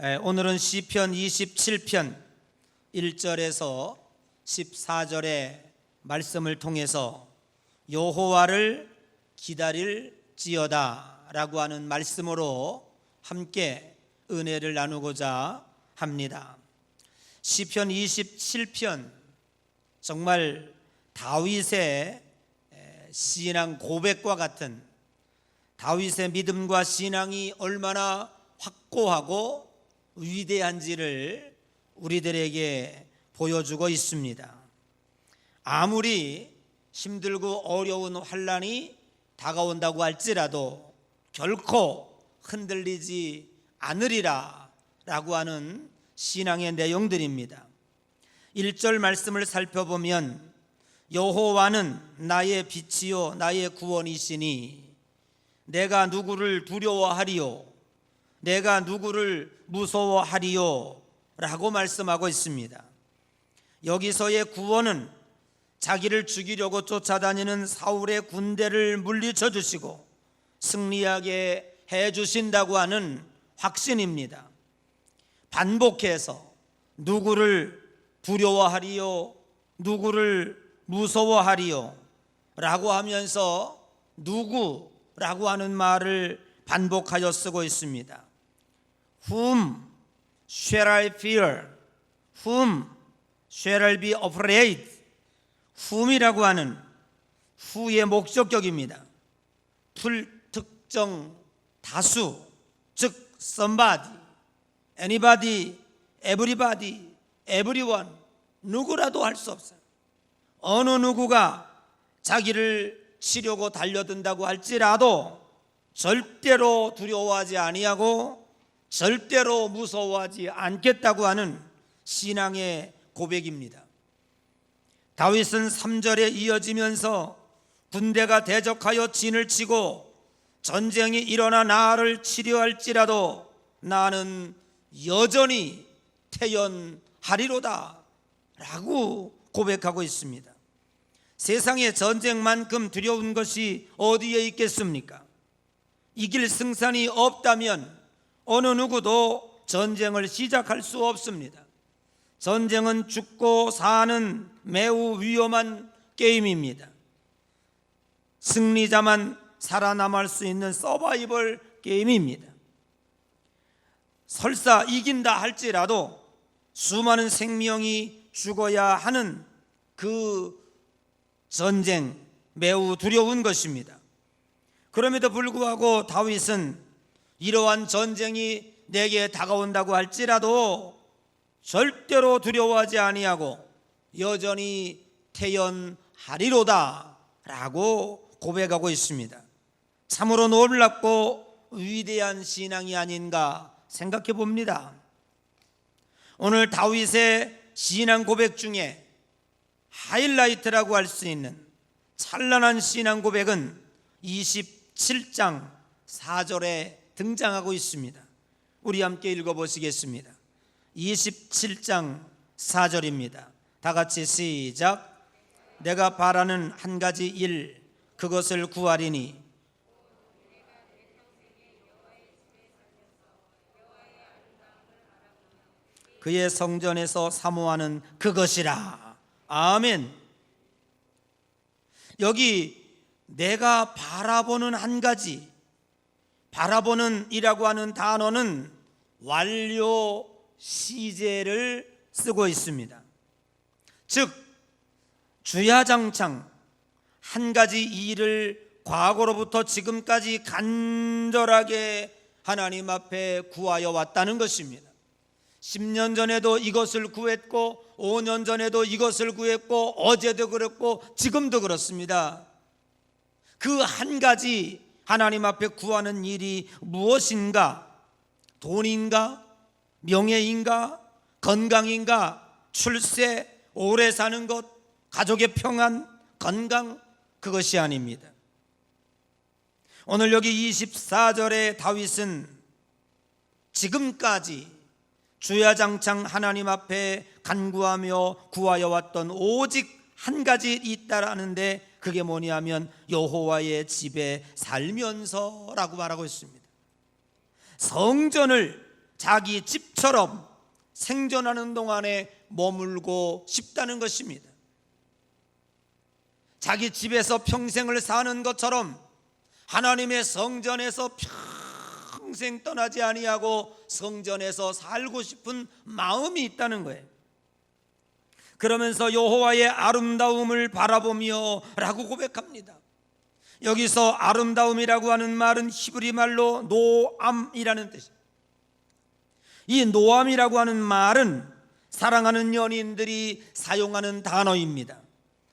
오늘은 시편 27편 1절에서 14절의 말씀을 통해서 여호와를 기다릴지어다 라고 하는 말씀으로 함께 은혜를 나누고자 합니다. 시편 27편 정말 다윗의 신앙 고백과 같은, 다윗의 믿음과 신앙이 얼마나 확고하고 위대한지를 우리들에게 보여주고 있습니다. 아무리 힘들고 어려운 환난이 다가온다고 할지라도 결코 흔들리지 않으리라 라고 하는 신앙의 내용들입니다. 1절 말씀을 살펴보면 여호와는 나의 빛이요 나의 구원이시니 내가 누구를 두려워하리요 내가 누구를 무서워하리요 라고 말씀하고 있습니다. 여기서의 구원은 자기를 죽이려고 쫓아다니는 사울의 군대를 물리쳐 주시고 승리하게 해주신다고 하는 확신입니다. 반복해서 누구를 두려워하리요 누구를 무서워하리요 라고 하면서 누구라고 하는 말을 반복하여 쓰고 있습니다. Whom shall I fear? Whom shall I be afraid? whom이라고 하는 who의 목적격입니다. 불특정 다수, 즉 somebody, anybody, everybody, everyone, 누구라도 할 수 없어요. 어느 누구가 자기를 치려고 달려든다고 할지라도 절대로 두려워하지 아니하고 절대로 무서워하지 않겠다고 하는 신앙의 고백입니다. 다윗은 3절에 이어지면서 군대가 대적하여 진을 치고 전쟁이 일어나 나를 치려 할지라도 나는 여전히 태연하리로다 라고 고백하고 있습니다. 세상에 전쟁만큼 두려운 것이 어디에 있겠습니까? 이길 승산이 없다면 어느 누구도 전쟁을 시작할 수 없습니다. 전쟁은 죽고 사는 매우 위험한 게임입니다. 승리자만 살아남을 수 있는 서바이벌 게임입니다. 설사 이긴다 할지라도 수많은 생명이 죽어야 하는 그 전쟁, 매우 두려운 것입니다. 그럼에도 불구하고 다윗은 이러한 전쟁이 내게 다가온다고 할지라도 절대로 두려워하지 아니하고 여전히 태연하리로다 라고 고백하고 있습니다. 참으로 놀랍고 위대한 신앙이 아닌가 생각해 봅니다. 오늘 다윗의 신앙 고백 중에 하이라이트라고 할 수 있는 찬란한 신앙 고백은 27장 4절에 등장하고 있습니다. 우리 함께 읽어보시겠습니다. 27장 4절입니다. 다 같이 시작. 내가 바라는 한 가지 일 그것을 구하리니 그의 성전에서 사모하는 그것이라. 아멘. 여기 내가 바라보는 한 가지, 바라보는 이라고 하는 단어는 완료 시제를 쓰고 있습니다. 즉 주야장창 한 가지 일을 과거로부터 지금까지 간절하게 하나님 앞에 구하여 왔다는 것입니다. 10년 전에도 이것을 구했고 5년 전에도 이것을 구했고 어제도 그랬고 지금도 그렇습니다. 그 한 가지 하나님 앞에 구하는 일이 무엇인가? 돈인가? 명예인가? 건강인가? 출세? 오래 사는 것? 가족의 평안? 건강? 그것이 아닙니다. 오늘 여기 24절에 다윗은 지금까지 주야장창 하나님 앞에 간구하며 구하여 왔던 오직 한 가지 있다라는데 그게 뭐냐면 여호와의 집에 살면서라고 말하고 있습니다. 성전을 자기 집처럼 생존하는 동안에 머물고 싶다는 것입니다. 자기 집에서 평생을 사는 것처럼 하나님의 성전에서 평생 떠나지 아니하고 성전에서 살고 싶은 마음이 있다는 거예요. 그러면서 여호와의 아름다움을 바라보며 라고 고백합니다. 여기서 아름다움이라고 하는 말은 히브리 말로 노암이라는 뜻입니다. 이 노암이라고 하는 말은 사랑하는 연인들이 사용하는 단어입니다.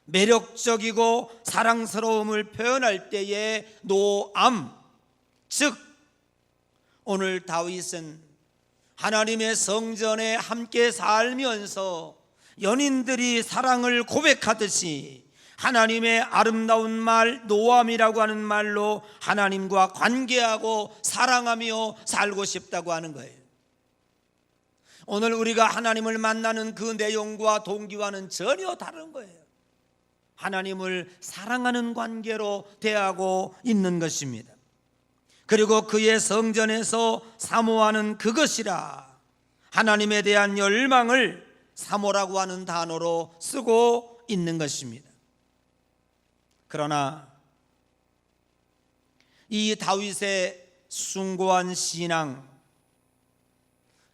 매력적이고 사랑스러움을 표현할 때의 노암, 즉 오늘 다윗은 하나님의 성전에 함께 살면서 연인들이 사랑을 고백하듯이 하나님의 아름다운 말 노암이라고 하는 말로 하나님과 관계하고 사랑하며 살고 싶다고 하는 거예요. 오늘 우리가 하나님을 만나는 그 내용과 동기와는 전혀 다른 거예요. 하나님을 사랑하는 관계로 대하고 있는 것입니다. 그리고 그의 성전에서 사모하는 그것이라 하나님에 대한 열망을 사모라고 하는 단어로 쓰고 있는 것입니다. 그러나 이 다윗의 숭고한 신앙,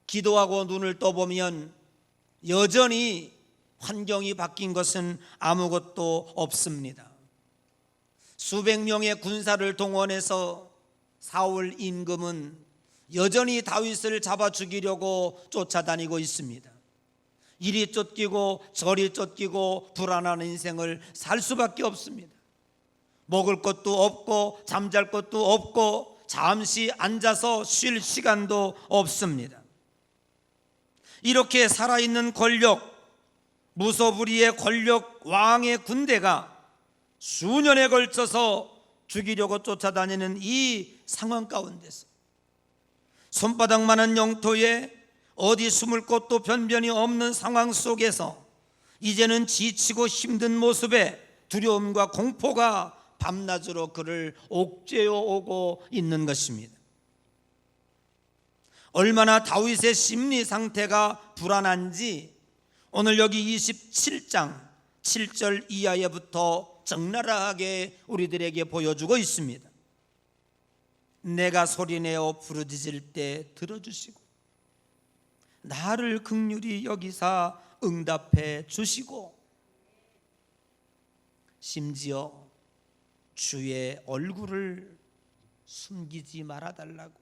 기도하고 눈을 떠보면 여전히 환경이 바뀐 것은 아무것도 없습니다. 수백 명의 군사를 동원해서 사울 임금은 여전히 다윗을 잡아 죽이려고 쫓아다니고 있습니다. 이리 쫓기고 저리 쫓기고 불안한 인생을 살 수밖에 없습니다. 먹을 것도 없고 잠잘 것도 없고 잠시 앉아서 쉴 시간도 없습니다. 이렇게 살아있는 권력, 무소불위의 권력 왕의 군대가 수년에 걸쳐서 죽이려고 쫓아다니는 이 상황 가운데서 손바닥만한 영토에 어디 숨을 곳도 변변이 없는 상황 속에서 이제는 지치고 힘든 모습에 두려움과 공포가 밤낮으로 그를 옥죄어 오고 있는 것입니다. 얼마나 다윗의 심리 상태가 불안한지 오늘 여기 27장 7절 이하에부터 적나라하게 우리들에게 보여주고 있습니다. 내가 소리내어 부르짖을 때 들어주시고 나를 긍휼히 여기사 응답해 주시고 심지어 주의 얼굴을 숨기지 말아달라고,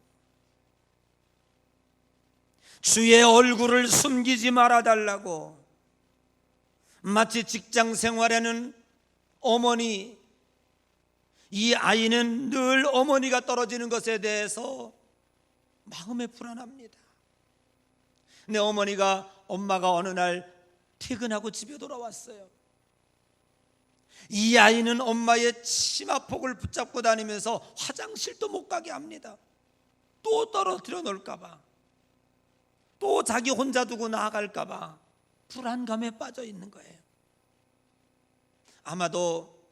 주의 얼굴을 숨기지 말아달라고. 마치 직장 생활에는 어머니, 이 아이는 늘 어머니가 떨어지는 것에 대해서 마음에 불안합니다. 내 엄마가 어느 날 퇴근하고 집에 돌아왔어요. 이 아이는 엄마의 치마폭을 붙잡고 다니면서 화장실도 못 가게 합니다. 또 떨어뜨려 놓을까 봐, 또 자기 혼자 두고 나아갈까 봐 불안감에 빠져 있는 거예요. 아마도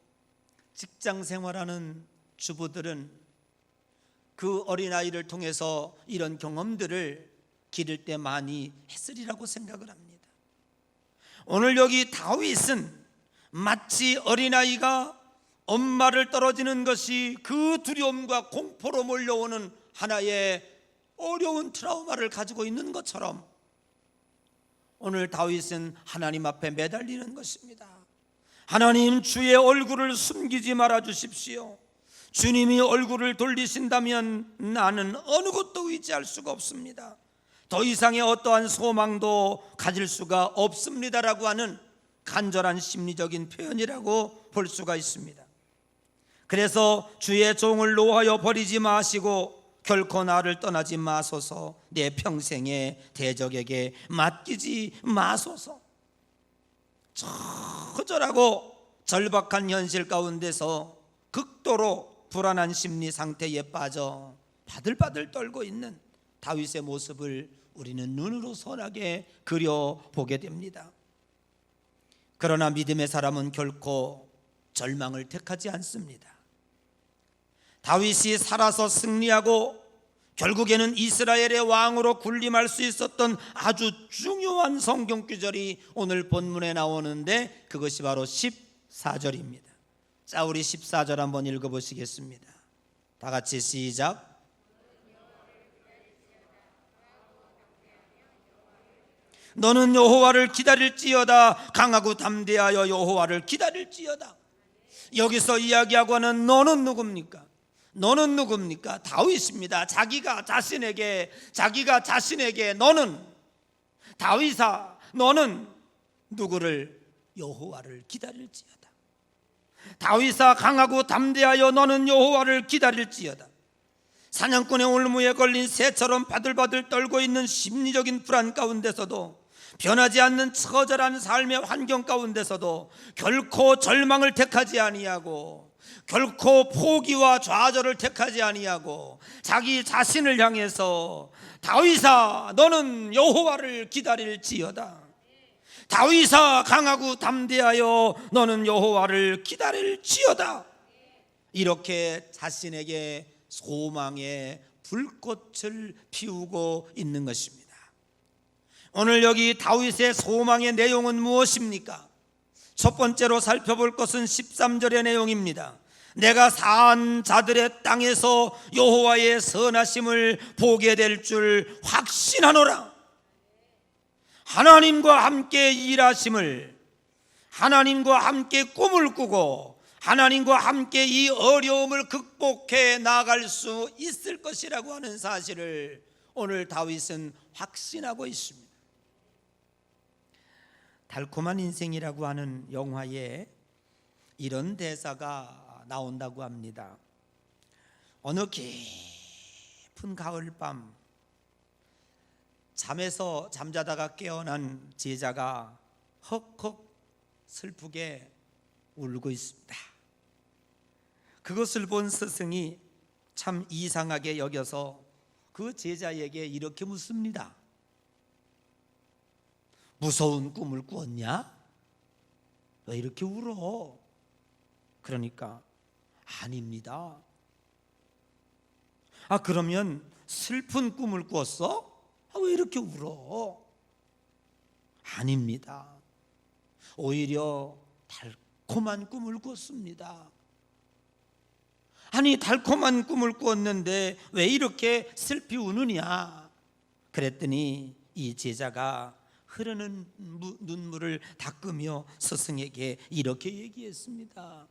직장 생활하는 주부들은 그 어린아이를 통해서 이런 경험들을 기를 때 많이 했으리라고 생각을 합니다. 오늘 여기 다윗은 마치 어린아이가 엄마를 떨어지는 것이 그 두려움과 공포로 몰려오는 하나의 어려운 트라우마를 가지고 있는 것처럼 오늘 다윗은 하나님 앞에 매달리는 것입니다. 하나님, 주의 얼굴을 숨기지 말아 주십시오. 주님이 얼굴을 돌리신다면 나는 어느 곳도 의지할 수가 없습니다. 더 이상의 어떠한 소망도 가질 수가 없습니다라고 하는 간절한 심리적인 표현이라고 볼 수가 있습니다. 그래서 주의 종을 노하여 버리지 마시고 결코 나를 떠나지 마소서, 내 평생의 대적에게 맡기지 마소서. 처절하고 절박한 현실 가운데서 극도로 불안한 심리 상태에 빠져 바들바들 떨고 있는 다윗의 모습을 우리는 눈으로 선하게 그려보게 됩니다. 그러나 믿음의 사람은 결코 절망을 택하지 않습니다. 다윗이 살아서 승리하고 결국에는 이스라엘의 왕으로 군림할 수 있었던 아주 중요한 성경 구절이 오늘 본문에 나오는데 그것이 바로 14절입니다. 자, 우리 14절 한번 읽어보시겠습니다. 다 같이 시작. 너는 여호와를 기다릴지어다. 강하고 담대하여 여호와를 기다릴지어다. 여기서 이야기하고 하는 너는 누굽니까? 너는 누굽니까? 다윗입니다. 자기가 자신에게 너는 다윗아 너는 누구를? 여호와를 기다릴지어다. 다윗아 강하고 담대하여 너는 여호와를 기다릴지어다. 사냥꾼의 올무에 걸린 새처럼 바들바들 떨고 있는 심리적인 불안 가운데서도, 변하지 않는 처절한 삶의 환경 가운데서도 결코 절망을 택하지 아니하고, 결코 포기와 좌절을 택하지 아니하고, 자기 자신을 향해서 다윗아 너는 여호와를 기다릴지어다. 다윗아 강하고 담대하여 너는 여호와를 기다릴지어다. 이렇게 자신에게 소망의 불꽃을 피우고 있는 것입니다. 오늘 여기 다윗의 소망의 내용은 무엇입니까? 첫 번째로 살펴볼 것은 13절의 내용입니다. 내가 사한 자들의 땅에서 여호와의 선하심을 보게 될 줄 확신하노라. 하나님과 함께 일하심을, 하나님과 함께 꿈을 꾸고 하나님과 함께 이 어려움을 극복해 나아갈 수 있을 것이라고 하는 사실을 오늘 다윗은 확신하고 있습니다. 달콤한 인생이라고 하는 영화에 이런 대사가 나온다고 합니다. 어느 깊은 가을밤 잠에서 잠자다가 깨어난 제자가 헉헉 슬프게 울고 있습니다. 그것을 본 스승이 참 이상하게 여겨서 그 제자에게 이렇게 묻습니다. 무서운 꿈을 꾸었냐? 왜 이렇게 울어? 그러니까 아닙니다. 그러면 슬픈 꿈을 꾸었어? 왜 이렇게 울어? 아닙니다. 오히려 달콤한 꿈을 꿨습니다. 아니 달콤한 꿈을 꾸었는데 왜 이렇게 슬피 우느냐? 그랬더니 이 제자가 흐르는 눈물을 닦으며 스승에게 이렇게 얘기했습니다.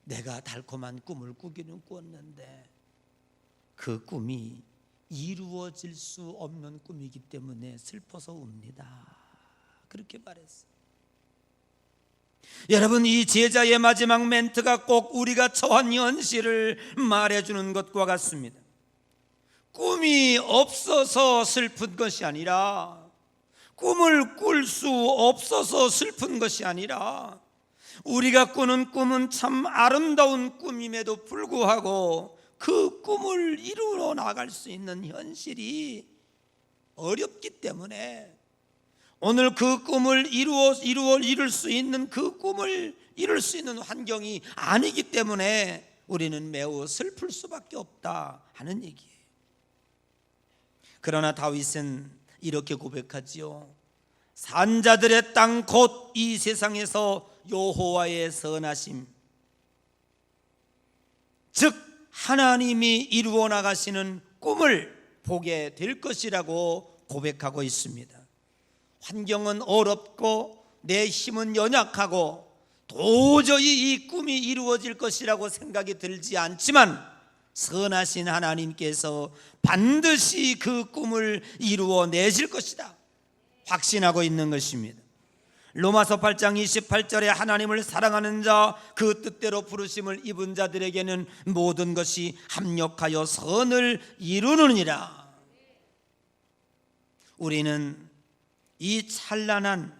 내가 달콤한 꿈을 꾸기는 꾸었는데 그 꿈이 이루어질 수 없는 꿈이기 때문에 슬퍼서 웁니다. 그렇게 말했어요. 여러분, 이 제자의 마지막 멘트가 꼭 우리가 처한 현실을 말해주는 것과 같습니다. 꿈이 없어서 슬픈 것이 아니라, 꿈을 꿀 수 없어서 슬픈 것이 아니라, 우리가 꾸는 꿈은 참 아름다운 꿈임에도 불구하고 그 꿈을 이루어 나갈 수 있는 현실이 어렵기 때문에, 오늘 그 꿈을 이룰 수 있는 그 꿈을 이룰 수 있는 환경이 아니기 때문에 우리는 매우 슬플 수밖에 없다 하는 얘기예요. 그러나 다윗은 이렇게 고백하지요. 산 자들의 땅 곧 이 세상에서 여호와의 선하심, 즉 하나님이 이루어 나가시는 꿈을 보게 될 것이라고 고백하고 있습니다. 환경은 어렵고 내 힘은 연약하고 도저히 이 꿈이 이루어질 것이라고 생각이 들지 않지만 선하신 하나님께서 반드시 그 꿈을 이루어 내실 것이다 확신하고 있는 것입니다. 로마서 8장 28절에 하나님을 사랑하는 자, 그 뜻대로 부르심을 입은 자들에게는 모든 것이 합력하여 선을 이루느니라. 우리는 이 찬란한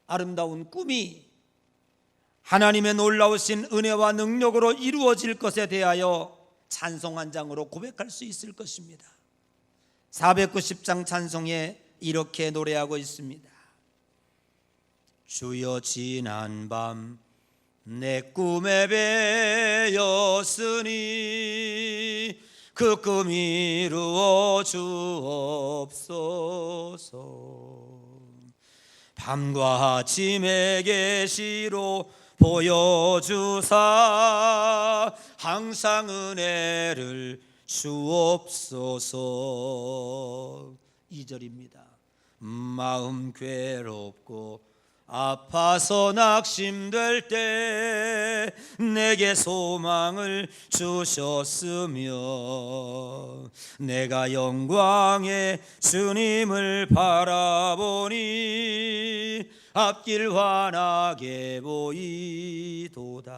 아름다운 꿈이 하나님의 놀라우신 은혜와 능력으로 이루어질 것에 대하여 찬송 한 장으로 고백할 수 있을 것입니다. 490장 찬송에 이렇게 노래하고 있습니다. 주여 지난 밤 내 꿈에 배였으니 그 꿈 이루어 주옵소서. 밤과 아침의 계시로 보여주사 항상 은혜를 주옵소서. 2절입니다. 마음 괴롭고 아파서 낙심될 때 내게 소망을 주셨으며 내가 영광의 주님을 바라보니 앞길 환하게 보이도다.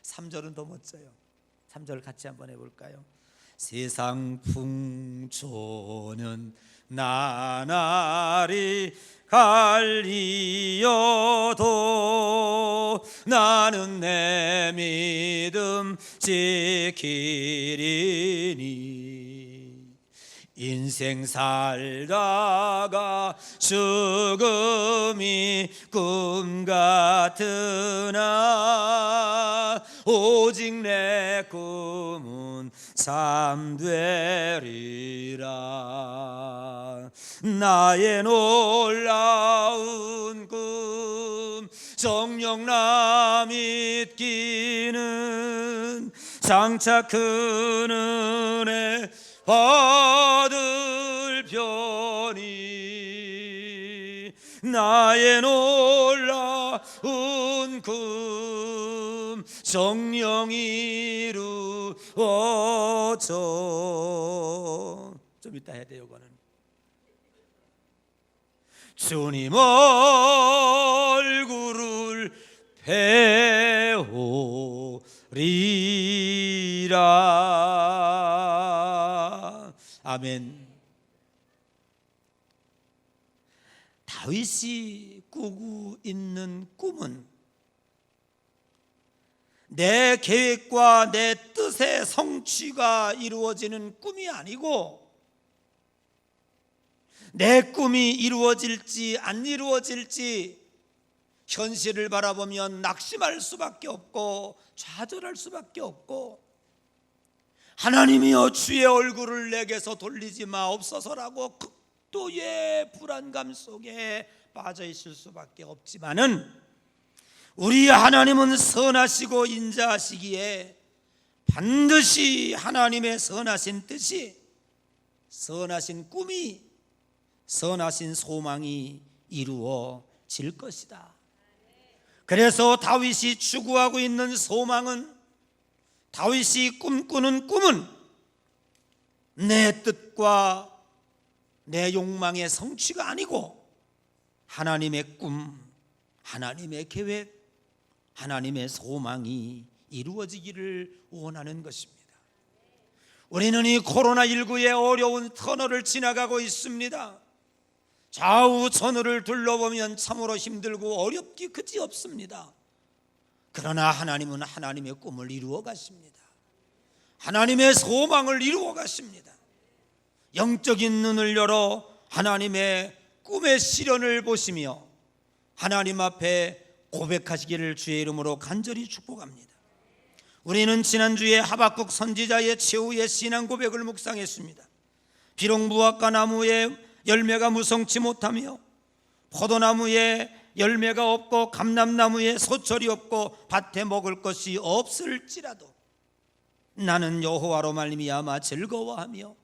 3절은 더 멋져요. 3절 같이 한번 해볼까요? 세상 풍조는 나날이 갈리어도 나는 내 믿음 지키리니 인생 살다가 죽음이 꿈 같으나 오직 내 꿈은 참되리라. 나의 놀라운 꿈 정녕 나 믿기는 장차 큰 은혜 받을 편이 나의 놀라운 꿈 정녕 이루어져. 좀 이따 해야 돼요. 이거는 주님 얼굴을 배우리라. 아멘. 다윗이 꾸고 있는 꿈은 내 계획과 내 뜻의 성취가 이루어지는 꿈이 아니고 내 꿈이 이루어질지 안 이루어질지 현실을 바라보면 낙심할 수밖에 없고 좌절할 수밖에 없고 하나님이여 주의 얼굴을 내게서 돌리지 마옵소서라고 극도의 불안감 속에 빠져 있을 수밖에 없지만은 우리 하나님은 선하시고 인자하시기에 반드시 하나님의 선하신 뜻이, 선하신 꿈이, 선하신 소망이 이루어질 것이다. 그래서 다윗이 추구하고 있는 소망은, 다윗이 꿈꾸는 꿈은 내 뜻과 내 욕망의 성취가 아니고 하나님의 꿈, 하나님의 계획, 하나님의 소망이 이루어지기를 원하는 것입니다. 우리는 이 코로나19의 어려운 터널을 지나가고 있습니다. 좌우 전후를 둘러보면 참으로 힘들고 어렵기 그지없습니다. 그러나 하나님은 하나님의 꿈을 이루어 가십니다. 하나님의 소망을 이루어 가십니다. 영적인 눈을 열어 하나님의 꿈의 시련을 보시며 하나님 앞에 고백하시기를 주의 이름으로 간절히 축복합니다. 우리는 지난주에 하박국 선지자의 최후의 신앙 고백을 묵상했습니다. 비록 무화과 나무에 열매가 무성치 못하며 포도나무에 열매가 없고 감람나무에 소철이 없고 밭에 먹을 것이 없을지라도 나는 여호와로 말미암아 즐거워하며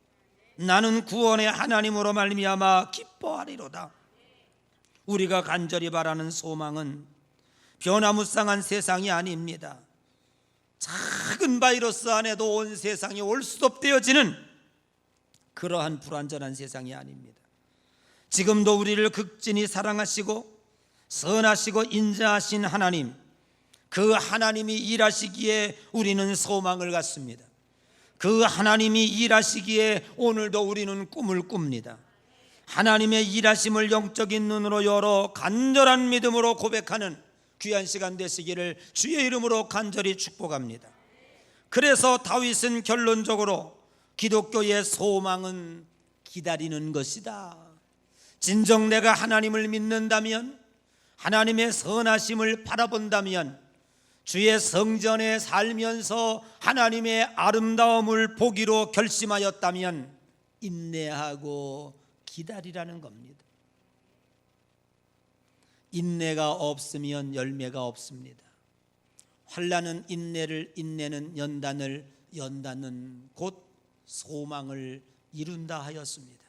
나는 구원의 하나님으로 말미암아 기뻐하리로다. 우리가 간절히 바라는 소망은 변화무쌍한 세상이 아닙니다. 작은 바이러스 안에도 온 세상이 올수없되어지는 그러한 불완전한 세상이 아닙니다. 지금도 우리를 극진히 사랑하시고 선하시고 인자하신 하나님, 그 하나님이 일하시기에 우리는 소망을 갖습니다. 그 하나님이 일하시기에 오늘도 우리는 꿈을 꿉니다. 하나님의 일하심을 영적인 눈으로 열어 간절한 믿음으로 고백하는 귀한 시간 되시기를 주의 이름으로 간절히 축복합니다. 그래서 다윗은 결론적으로 기독교의 소망은 기다리는 것이다. 진정 내가 하나님을 믿는다면, 하나님의 선하심을 바라본다면 주의 성전에 살면서 하나님의 아름다움을 보기로 결심하였다면 인내하고 기다리라는 겁니다. 인내가 없으면 열매가 없습니다. 환난은 인내를, 인내는 연단을, 연단은 곧 소망을 이룬다 하였습니다.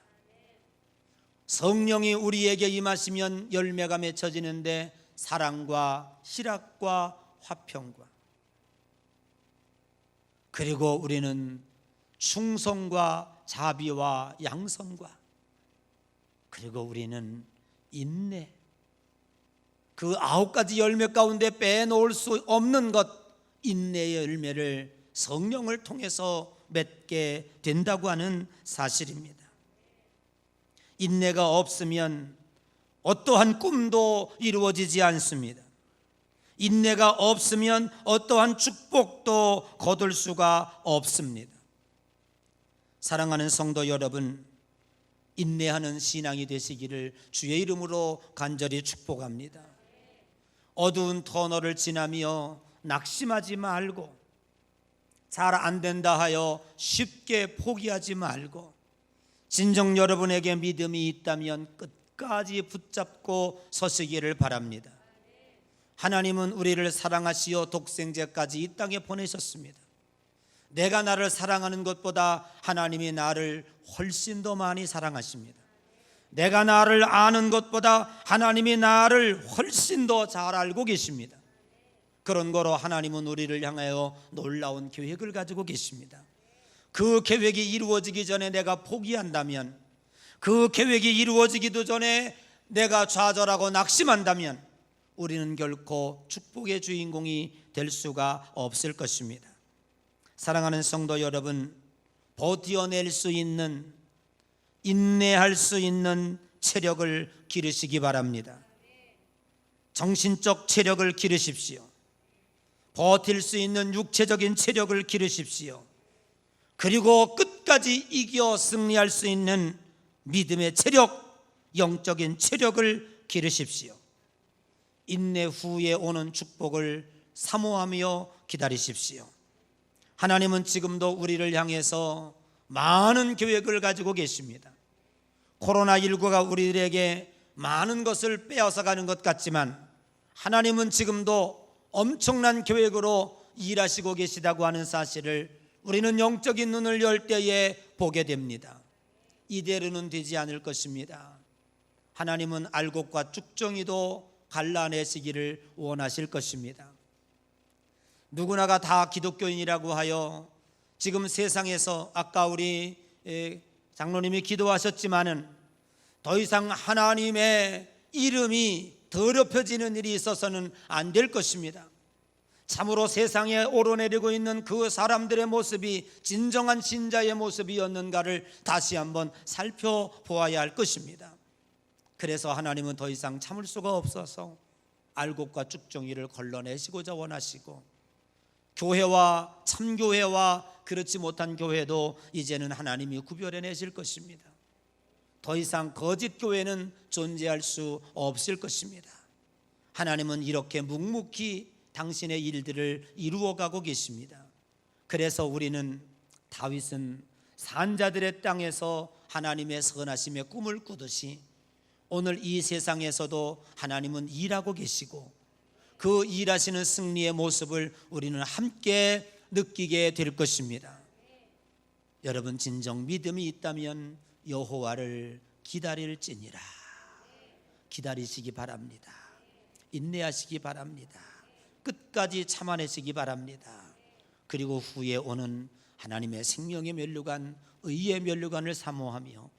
성령이 우리에게 임하시면 열매가 맺혀지는데 사랑과 희락과 화평과, 그리고 우리는 충성과 자비와 양선과, 그리고 우리는 인내, 그 9가지 열매 가운데 빼놓을 수 없는 것, 인내의 열매를 성령을 통해서 맺게 된다고 하는 사실입니다. 인내가 없으면 어떠한 꿈도 이루어지지 않습니다. 인내가 없으면 어떠한 축복도 거둘 수가 없습니다. 사랑하는 성도 여러분, 인내하는 신앙이 되시기를 주의 이름으로 간절히 축복합니다. 어두운 터널을 지나며 낙심하지 말고, 잘 안 된다 하여 쉽게 포기하지 말고, 진정 여러분에게 믿음이 있다면 끝까지 붙잡고 서시기를 바랍니다. 하나님은 우리를 사랑하시어 독생자까지 이 땅에 보내셨습니다. 내가 나를 사랑하는 것보다 하나님이 나를 훨씬 더 많이 사랑하십니다. 내가 나를 아는 것보다 하나님이 나를 훨씬 더 잘 알고 계십니다. 그런 거로 하나님은 우리를 향하여 놀라운 계획을 가지고 계십니다. 그 계획이 이루어지기 전에 내가 포기한다면, 그 계획이 이루어지기도 전에 내가 좌절하고 낙심한다면 우리는 결코 축복의 주인공이 될 수가 없을 것입니다. 사랑하는 성도 여러분, 버텨낼 수 있는, 인내할 수 있는 체력을 기르시기 바랍니다. 정신적 체력을 기르십시오. 버틸 수 있는 육체적인 체력을 기르십시오. 그리고 끝까지 이겨 승리할 수 있는 믿음의 체력, 영적인 체력을 기르십시오. 인내 후에 오는 축복을 사모하며 기다리십시오. 하나님은 지금도 우리를 향해서 많은 계획을 가지고 계십니다. 코로나19가 우리들에게 많은 것을 빼앗아가는 것 같지만 하나님은 지금도 엄청난 계획으로 일하시고 계시다고 하는 사실을 우리는 영적인 눈을 열 때에 보게 됩니다. 이대로는 되지 않을 것입니다. 하나님은 알곡과 쭉정이도 갈라내시기를 원하실 것입니다. 누구나가 다 기독교인이라고 하여 지금 세상에서, 아까 우리 장로님이 기도하셨지만은 더 이상 하나님의 이름이 더럽혀지는 일이 있어서는 안 될 것입니다. 참으로 세상에 오르내리고 있는 그 사람들의 모습이 진정한 신자의 모습이었는가를 다시 한번 살펴보아야 할 것입니다. 그래서 하나님은 더 이상 참을 수가 없어서 알곡과 쭉정이를 걸러내시고자 원하시고, 교회와 참교회와 그렇지 못한 교회도 이제는 하나님이 구별해내실 것입니다. 더 이상 거짓 교회는 존재할 수 없을 것입니다. 하나님은 이렇게 묵묵히 당신의 일들을 이루어가고 계십니다. 그래서 우리는 다윗은 산자들의 땅에서 하나님의 선하심의 꿈을 꾸듯이 오늘 이 세상에서도 하나님은 일하고 계시고, 그 일하시는 승리의 모습을 우리는 함께 느끼게 될 것입니다. 여러분, 진정 믿음이 있다면 여호와를 기다릴지니라. 기다리시기 바랍니다. 인내하시기 바랍니다. 끝까지 참아내시기 바랍니다. 그리고 후에 오는 하나님의 생명의 면류관, 의의 면류관을 사모하며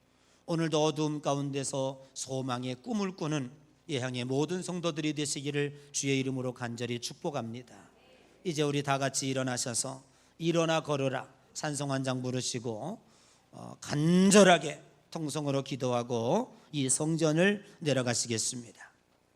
오늘도 어두움 가운데서 소망의 꿈을 꾸는 예향의 모든 성도들이 되시기를 주의 이름으로 간절히 축복합니다. 이제 우리 다 같이 일어나셔서 일어나 걸으라 찬송 한 장 부르시고 간절하게 통성으로 기도하고 이 성전을 내려가시겠습니다.